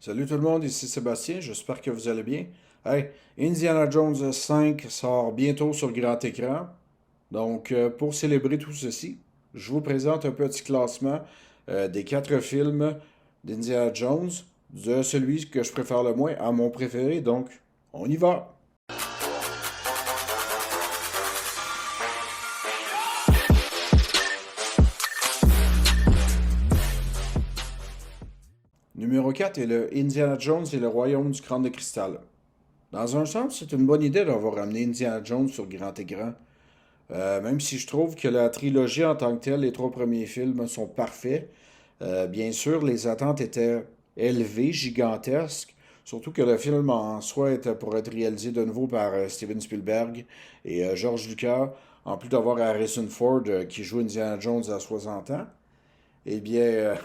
Salut tout le monde, ici Sébastien, j'espère que vous allez bien. Hey, Indiana Jones 5 sort bientôt sur grand écran. Donc, pour célébrer tout ceci, je vous présente un petit classement des quatre films d'Indiana Jones, de celui que je préfère le moins à mon préféré. Donc, on y va. Numéro 4 est le Indiana Jones et le Royaume du Crâne de Cristal. Dans un sens, c'est une bonne idée d'avoir ramené Indiana Jones sur grand écran. Même si je trouve que la trilogie en tant que telle, les trois premiers films sont parfaits. Bien sûr, les attentes étaient élevées, gigantesques. Surtout que le film en soi était pour être réalisé de nouveau par Steven Spielberg et George Lucas, en plus d'avoir Harrison Ford qui joue Indiana Jones à 60 ans. Eh bien,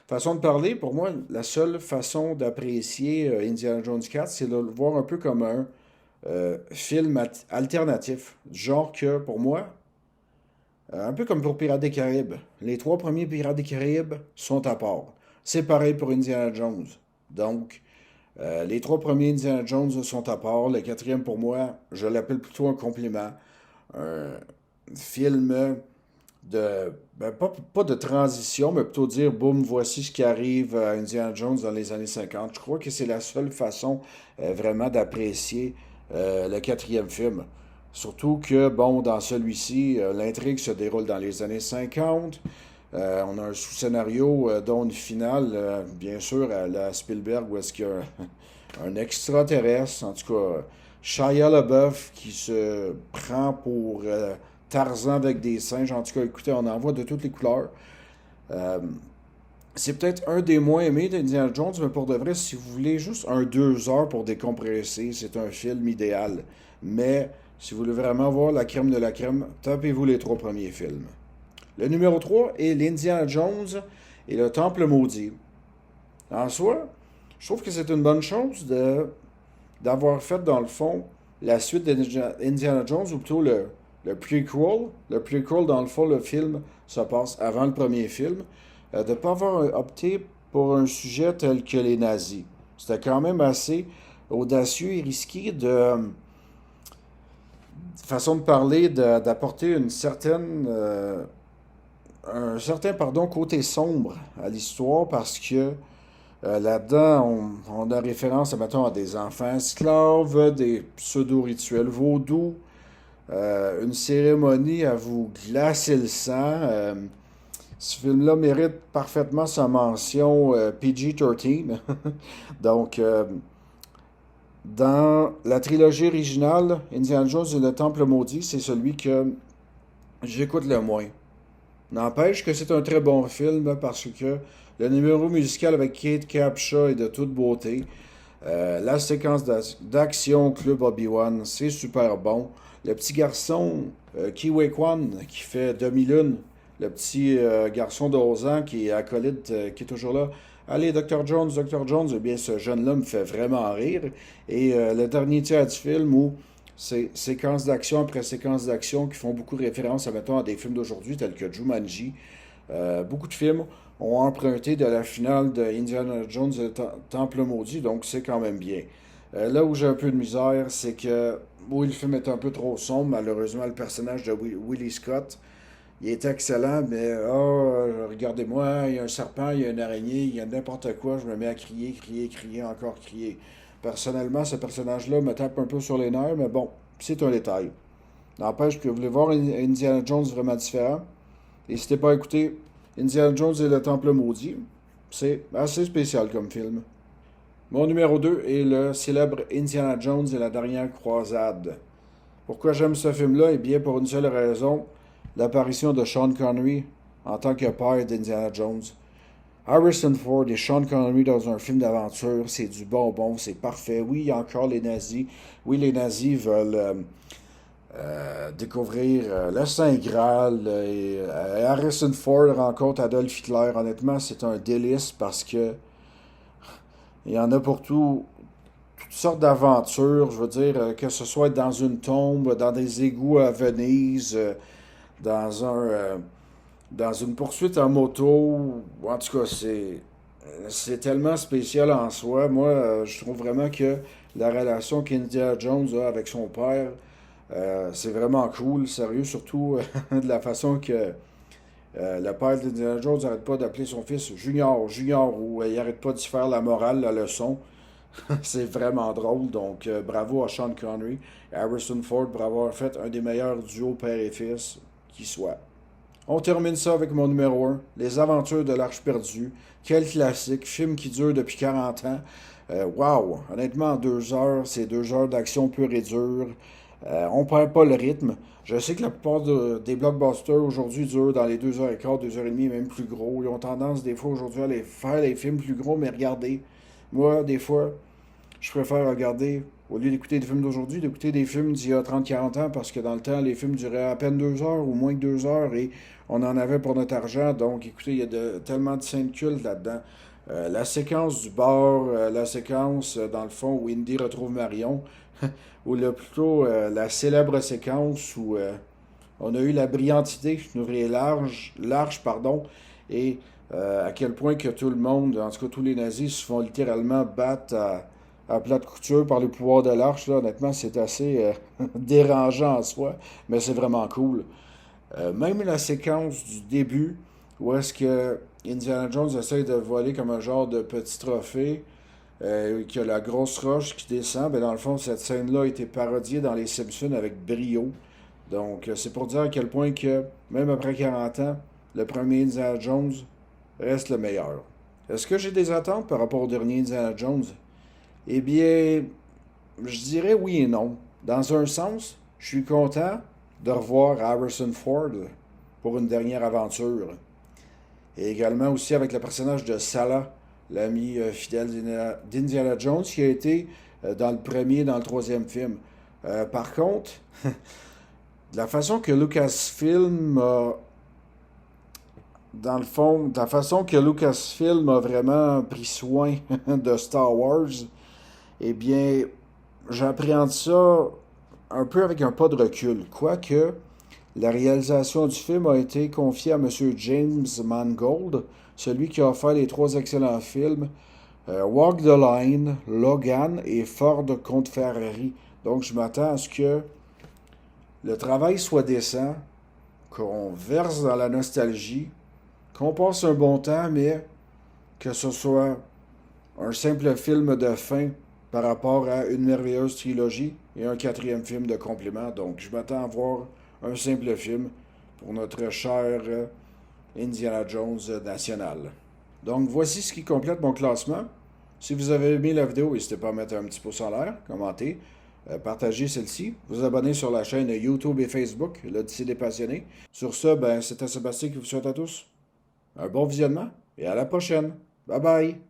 façon de parler, pour moi, la seule façon d'apprécier Indiana Jones 4, c'est de le voir un peu comme un film alternatif. Genre que, pour moi, un peu comme pour Pirates des Caraïbes, les trois premiers Pirates des Caraïbes sont à part. C'est pareil pour Indiana Jones. Donc, les trois premiers Indiana Jones sont à part. Le quatrième, pour moi, je l'appelle plutôt un compliment. Un film de, pas de transition, mais plutôt dire, boum, voici ce qui arrive à Indiana Jones dans les années 50. Je crois que c'est la seule façon vraiment d'apprécier le quatrième film. Surtout que, bon, dans celui-ci, l'intrigue se déroule dans les années 50. On a un sous-scénario, dont une finale, bien sûr, à la Spielberg, où est-ce qu'il y a un extraterrestre, en tout cas, Shia LaBeouf, qui se prend pour Tarzan avec des singes. En tout cas, écoutez, on en voit de toutes les couleurs. Euh, c'est peut-être un des moins aimés d'Indiana Jones, mais pour de vrai, si vous voulez juste un 2 heures pour décompresser, c'est un film idéal. Mais si vous voulez vraiment voir la crème de la crème, tapez-vous les trois premiers films. Le numéro 3 est l'Indiana Jones et le Temple maudit. En soi, je trouve que c'est une bonne chose d'avoir fait, dans le fond, la suite d'Indiana Jones, ou plutôt le prequel. Le prequel, dans le fond, le film se passe avant le premier film. De ne pas avoir opté pour un sujet tel que les nazis. C'était quand même assez audacieux et risqué de façon de parler, d'apporter une certaine, un certain pardon, côté sombre à l'histoire parce que là-dedans, on a référence, mettons, à des enfants esclaves, des pseudo-rituels vaudous, une cérémonie à vous glacer le sang. Ce film-là mérite parfaitement sa mention PG-13. Donc, dans la trilogie originale, Indiana Jones et le Temple maudit, c'est celui que j'écoute le moins. N'empêche que c'est un très bon film parce que le numéro musical avec Kate Capshaw est de toute beauté. La séquence d'action Club Obi-Wan, c'est super bon. Le petit garçon Kiwi Kwan qui fait demi-lune, le petit garçon de 11 ans qui est acolyte, qui est toujours là. Allez, Dr. Jones, eh bien, ce jeune-là me fait vraiment rire. Et le dernier tiers du film où c'est séquence d'action après séquence d'action qui font beaucoup référence, mettons, à des films d'aujourd'hui tels que Jumanji. Beaucoup de films ont emprunté de la finale de Indiana Jones et le Temple maudit, donc c'est quand même bien. Là où j'ai un peu de misère, c'est que oui, le film est un peu trop sombre. Malheureusement, le personnage de Willie Scott, il est excellent, mais oh, regardez-moi, il y a un serpent, il y a une araignée, il y a n'importe quoi, je me mets à crier, crier, crier, encore crier. Personnellement, ce personnage-là me tape un peu sur les nerfs, mais bon, c'est un détail. N'empêche que vous voulez voir Indiana Jones vraiment différent. N'hésitez pas à écouter Indiana Jones et le Temple maudit. C'est assez spécial comme film. Mon numéro 2 est le célèbre Indiana Jones et la dernière croisade. Pourquoi j'aime ce film-là? Eh bien, pour une seule raison, l'apparition de Sean Connery en tant que père d'Indiana Jones. Harrison Ford et Sean Connery dans un film d'aventure, c'est du bonbon, c'est parfait. Oui, il y a encore les nazis. Oui, les nazis veulent découvrir le Saint Graal. Et, Harrison Ford rencontre Adolf Hitler. Honnêtement, c'est un délice parce que il y en a pour toutes sortes d'aventures. Je veux dire, que ce soit dans une tombe, dans des égouts à Venise, dans un dans une poursuite en moto. En tout cas, C'est tellement spécial en soi. Moi, je trouve vraiment que la relation qu'Indiana Jones a avec son père, c'est vraiment cool, sérieux, surtout de la façon que le père d'Indiana Jones n'arrête pas d'appeler son fils Junior, Junior, ou il n'arrête pas d'y faire la morale, la leçon. C'est vraiment drôle, donc bravo à Sean Connery et Harrison Ford pour avoir fait un des meilleurs duos père et fils qui soit. On termine ça avec mon numéro un, Les Aventures de l'Arche perdue. Quel classique, film qui dure depuis 40 ans. Wow, honnêtement, 2 heures, c'est 2 heures d'action pure et dure. On perd pas le rythme. Je sais que la plupart des blockbusters aujourd'hui durent dans les 2 heures et quart, 2 heures et demie, même plus gros. Ils ont tendance des fois aujourd'hui à les faire les films plus gros, mais regardez, moi, des fois, je préfère regarder, au lieu d'écouter des films d'aujourd'hui, d'écouter des films d'il y a 30-40 ans, parce que dans le temps, les films duraient à peine 2 heures ou moins que 2 heures, et on en avait pour notre argent. Donc, écoutez, il y a tellement de scènes cultes là-dedans. La séquence du bar, la séquence, dans le fond, où Indy retrouve Marion, ou plutôt la célèbre séquence où on a eu la brillante idée d'ouvrir l'arche, pardon, et à quel point que tout le monde, en tout cas tous les nazis, se font littéralement battre à plate couture par le pouvoir de l'arche. Là, honnêtement, c'est assez dérangeant en soi, mais c'est vraiment cool. Même la séquence du début, où est-ce que Indiana Jones essaye de voler comme un genre de petit trophée, qu'il y a la grosse roche qui descend, ben dans le fond, cette scène-là a été parodiée dans Les Simpsons avec brio. Donc, c'est pour dire à quel point que, même après 40 ans, le premier Indiana Jones reste le meilleur. Est-ce que j'ai des attentes par rapport au dernier Indiana Jones? Eh bien, je dirais oui et non. Dans un sens, je suis content de revoir Harrison Ford pour une dernière aventure. Et également aussi avec le personnage de Salah, l'ami fidèle d'Indiana Jones, qui a été dans le premier et dans le troisième film. Par contre, de la façon que Lucasfilm a, dans le fond, de la façon que Lucasfilm a vraiment pris soin de Star Wars, eh bien, j'appréhende ça un peu avec un pas de recul. Quoique, la réalisation du film a été confiée à M. James Mangold, celui qui a fait les trois excellents films Walk the Line, Logan et Ford contre Ferrari. Donc, je m'attends à ce que le travail soit décent, qu'on verse dans la nostalgie, qu'on passe un bon temps, mais que ce soit un simple film de fin par rapport à une merveilleuse trilogie et un quatrième film de complément. Donc, je m'attends à voir un simple film pour notre cher Indiana Jones national. Donc, voici ce qui complète mon classement. Si vous avez aimé la vidéo, n'hésitez pas à mettre un petit pouce en l'air, commenter, partager celle-ci, vous abonner sur la chaîne YouTube et Facebook, l'Odyssée des Passionnés. Sur ce, c'était Sébastien qui vous souhaite à tous un bon visionnement et à la prochaine. Bye bye!